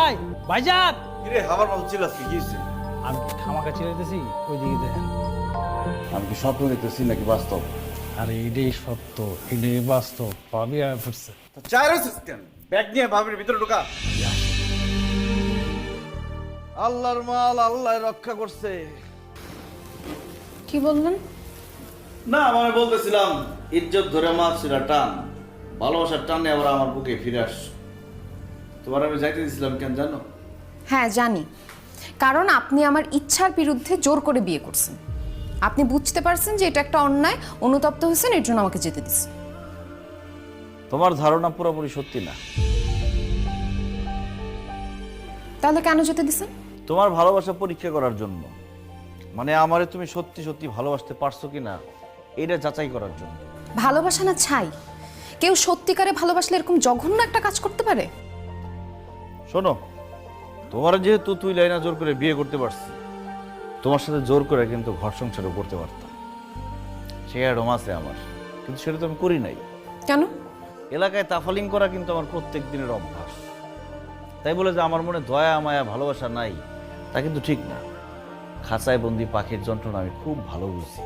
ভাই ভাইজান, কিরে আমার মতো চিল্লাচ্ছি কি হয়েছে? আমি কি খামাকা চিলাইতেছি? ওইদিকে দেখেন। আমি কি স্বপ্ন দেখতেছি নাকি বাস্তব? আরে এটাই সত্য, এটাই বাস্তব। ভাবি আয় পড়ছে। চায় রয়েছিস কেন? ব্যাগ নিয়ে ভাবির ভিতরে ঢোকা। আল্লাহর মাল আল্লাহ রক্ষা করছে। কি বললেন? না মানে বলতেছিলাম ইজ্জত ধরে মাছ ছিল টান, ভালোবাসার টানে আবার আমার বুকে ফিরে আস। তোমার আমি যাইতে দিয়েছিলাম কেন জানো? হ্যাঁ জানি, কারণ আপনি আমার ইচ্ছার বিরুদ্ধে জোর করে বিয়ে করছেন। আপনি বুঝতে পারছেন যে এটা একটা অন্যায়, অনুতপ্ত হয়েছেন, এর জন্য আমাকে যেতে দিচ্ছেন। তোমার ধারণা পুরোপুরি সত্যি না। তাহলে কেন যেতে দিচ্ছেন? তোমার ভালোবাসা পরীক্ষা করার জন্য, মানে আমারে তুমি সত্যি সত্যি ভালোবাসতে পারছো কিনা এটা যাচাই করার জন্য। ভালোবাসা না ছাই, কেউ সত্যিকারে ভালোবাসলে এরকম জঘন্য একটা কাজ করতে পারে? শোনো, তোমার যেহেতু তুই লাইনা জোর করে বিয়ে করতে পারছি, তোমার সাথে জোর করে কিন্তু ঘর সংসারও করতে পারতাম। সে অ্যাডম আছে আমার, কিন্তু সেটা তো আমি করি নাই। কেন? এলাকায় তাফালিং করা কিন্তু আমার প্রত্যেক দিনের অভ্যাস। তাই বলে যে আমার মনে দয়া মায়া ভালোবাসা নাই তা কিন্তু ঠিক না। খাঁচায় বন্দি পাখির যন্ত্রণা আমি খুব ভালো বুঝি।